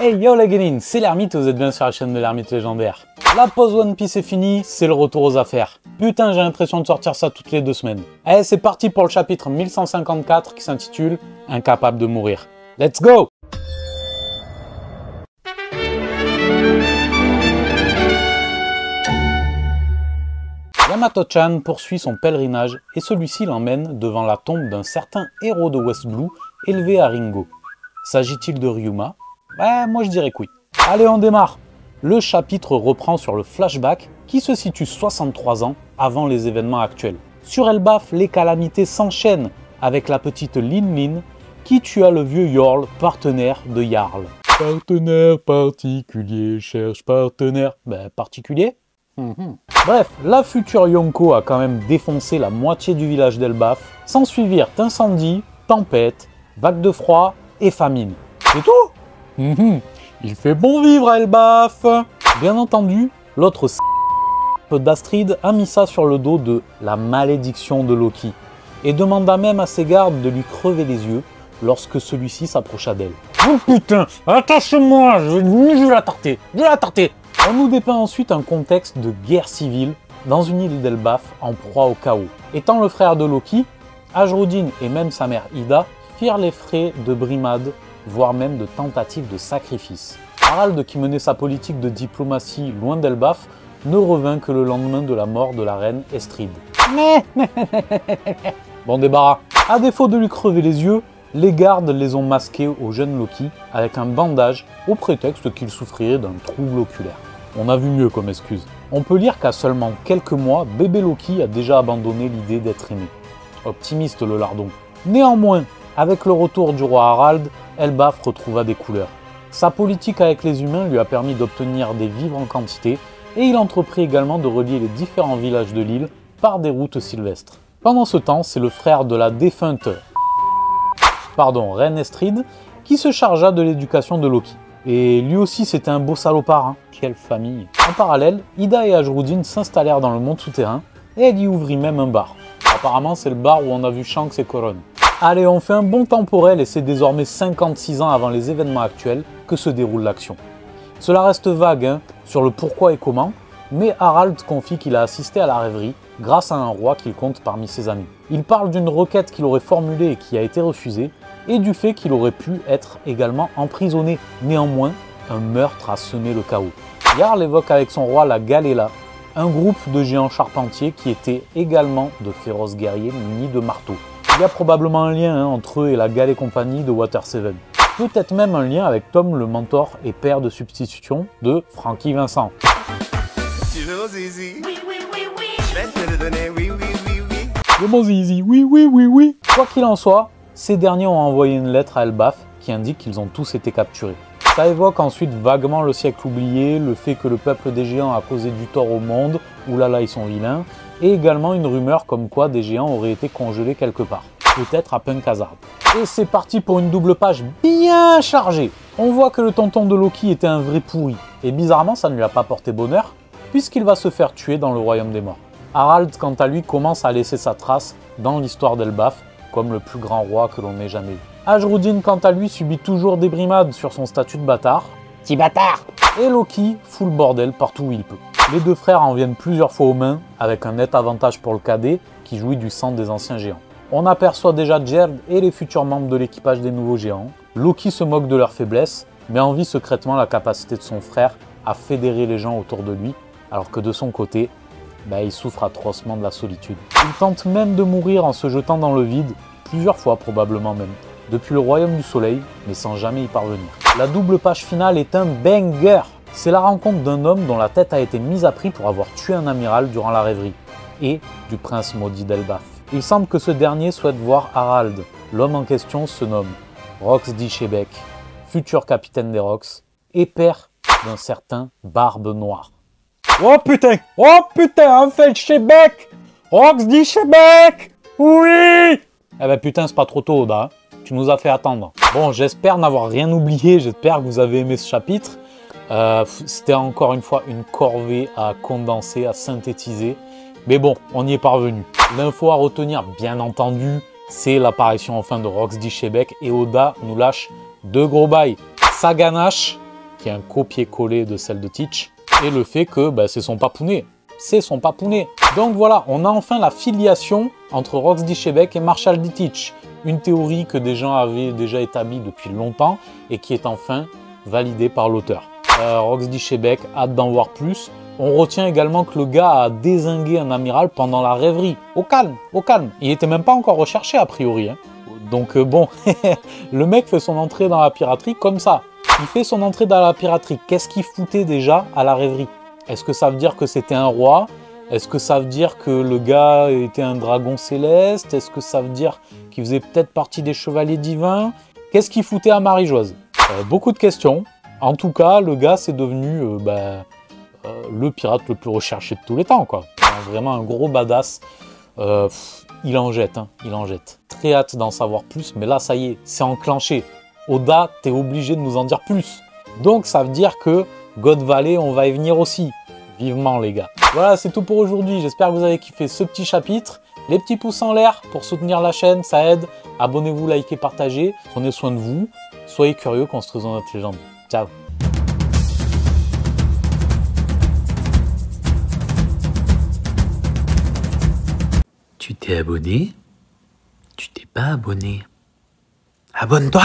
Hey yo les gamins, c'est l'Hermite et vous êtes bien sur la chaîne de l'Hermite légendaire. La pause One Piece est finie, c'est le retour aux affaires. Putain, j'ai l'impression de sortir ça toutes les 2 semaines. Allez, c'est parti pour le chapitre 1154 qui s'intitule « Incapable de mourir ». Let's go! Yamato-chan poursuit son pèlerinage et celui-ci l'emmène devant la tombe d'un certain héros de West Blue élevé à Ringo. S'agit-il de Ryuma? Ouais, moi je dirais que oui. Allez, on démarre. Le chapitre reprend sur le flashback qui se situe 63 ans avant les événements actuels. Sur Elbaf, les calamités s'enchaînent avec la petite Lin Lin qui tua le vieux Yorl, partenaire de Jarl. Partenaire particulier, cherche partenaire. Ben, particulier? Bref, la future Yonko a quand même défoncé la moitié du village d'Elbaf. S'ensuivirent incendies, tempêtes, vagues de froid et famine. C'est tout? Il fait bon vivre à Elbaf. Bien entendu, l'autre d'Astrid a mis ça sur le dos de la malédiction de Loki et demanda même à ses gardes de lui crever les yeux lorsque celui-ci s'approcha d'elle. Oh putain, attache-moi, je vais la tarter, On nous dépeint ensuite un contexte de guerre civile dans une île d'Elbaf en proie au chaos. Étant le frère de Loki, Ajrodin et même sa mère Ida firent les frais de brimades, voire même de tentatives de sacrifice. Harald, qui menait sa politique de diplomatie loin d'Elbaf, ne revint que le lendemain de la mort de la reine Estrid. Bon débarras. À défaut de lui crever les yeux, les gardes les ont masqués au jeune Loki avec un bandage au prétexte qu'il souffrirait d'un trouble oculaire. On a vu mieux comme excuse. On peut lire qu'à seulement quelques mois, bébé Loki a déjà abandonné l'idée d'être aimé. Optimiste le lardon. Néanmoins, avec le retour du roi Harald, Elbaf retrouva des couleurs. Sa politique avec les humains lui a permis d'obtenir des vivres en quantité et il entreprit également de relier les différents villages de l'île par des routes sylvestres. Pendant ce temps, c'est le frère de la défunte reine Estrid qui se chargea de l'éducation de Loki. Et lui aussi c'était un beau salopard, hein. Quelle famille. En parallèle, Ida et Ajrodin s'installèrent dans le monde souterrain et elle y ouvrit même un bar. Apparemment c'est le bar où on a vu Shanks et Coron. Allez, on fait un bond temporel et c'est désormais 56 ans avant les événements actuels que se déroule l'action. Cela reste vague hein, sur le pourquoi et comment, mais Harald confie qu'il a assisté à la rêverie grâce à un roi qu'il compte parmi ses amis. Il parle d'une requête qu'il aurait formulée et qui a été refusée, et du fait qu'il aurait pu être également emprisonné. Néanmoins, un meurtre a semé le chaos. Jarl évoque avec son roi la Galela, un groupe de géants charpentiers qui étaient également de féroces guerriers munis de marteaux. Il y a probablement un lien entre eux et la Gale et compagnie de Water 7. Peut-être même un lien avec Tom, le mentor et père de substitution de Franky Vincent. Tu veux mon zizi? Oui, oui, oui, oui. Je vais te le donner, oui, oui, oui, oui. De mon zizi, oui, oui, oui, oui. Quoi qu'il en soit, ces derniers ont envoyé une lettre à Elbaf qui indique qu'ils ont tous été capturés. Ça évoque ensuite vaguement le siècle oublié, le fait que le peuple des géants a causé du tort au monde, oulala ils sont vilains, et également une rumeur comme quoi des géants auraient été congelés quelque part, peut-être à Punk Hazard. Et c'est parti pour une double page bien chargée. On voit que le tonton de Loki était un vrai pourri, et bizarrement ça ne lui a pas porté bonheur, puisqu'il va se faire tuer dans le royaume des morts. Harald, quant à lui, commence à laisser sa trace dans l'histoire d'Elbaf, comme le plus grand roi que l'on ait jamais vu. Ajrodin, quant à lui, subit toujours des brimades sur son statut de bâtard. Petit bâtard! Et Loki fout le bordel partout où il peut. Les deux frères en viennent plusieurs fois aux mains, avec un net avantage pour le cadet, qui jouit du sang des anciens géants. On aperçoit déjà Gerd et les futurs membres de l'équipage des nouveaux géants. Loki se moque de leur faiblesse, mais envie secrètement la capacité de son frère à fédérer les gens autour de lui, alors que de son côté, il souffre atrocement de la solitude. Il tente même de mourir en se jetant dans le vide, plusieurs fois probablement même, depuis le royaume du soleil, mais sans jamais y parvenir. La double page finale est un banger. C'est la rencontre d'un homme dont la tête a été mise à prix pour avoir tué un amiral durant la rêverie, et du prince maudit d'Elbaf. Il semble que ce dernier souhaite voir Harald. L'homme en question se nomme Rox D'Ishebek, futur capitaine des Rox, et père d'un certain Barbe Noire. Oh putain, enfin Shebek, Rox D'Ishebek, oui. Eh ben putain, c'est pas trop tôt, Oda. Tu nous as fait attendre. Bon, j'espère n'avoir rien oublié, j'espère que vous avez aimé ce chapitre. C'était encore une fois une corvée à condenser, à synthétiser. Mais bon, on y est parvenu. L'info à retenir, bien entendu, c'est l'apparition enfin de Rox D'Ishebek et Oda nous lâche 2 gros bails. Sa ganache qui est un copier-coller de celle de Teach, et le fait que c'est son papounet. C'est son papounet. Donc voilà, on a enfin la filiation entre Rox Dyschebeck et Marshall D. Teach. Une théorie que des gens avaient déjà établie depuis longtemps et qui est enfin validée par l'auteur. Rox Dyschebeck, hâte d'en voir plus. On retient également que le gars a dézingué un amiral pendant la rêverie. Au calme, au calme. Il n'était même pas encore recherché a priori. Hein. Donc bon, le mec fait son entrée dans la piraterie comme ça. Il fait son entrée dans la piraterie. Qu'est-ce qu'il foutait déjà à la rêverie? Est-ce que ça veut dire que c'était un roi? Est-ce que ça veut dire que le gars était un dragon céleste? Est-ce que ça veut dire qu'il faisait peut-être partie des chevaliers divins? Qu'est-ce qu'il foutait à Marie-Joise? Beaucoup de questions. En tout cas, le gars, c'est devenu le pirate le plus recherché de tous les temps, quoi. Vraiment un gros badass. Il en jette, hein, il en jette. Très hâte d'en savoir plus, mais là, ça y est, c'est enclenché. Oda, t'es obligé de nous en dire plus. Donc, ça veut dire que God Valley, on va y venir aussi. Vivement, les gars. Voilà, c'est tout pour aujourd'hui. J'espère que vous avez kiffé ce petit chapitre. Les petits pouces en l'air pour soutenir la chaîne, ça aide. Abonnez-vous, likez, partagez. Prenez soin de vous. Soyez curieux, construisons notre légende. Ciao. Tu t'es abonné? Tu t'es pas abonné? Abonne-toi!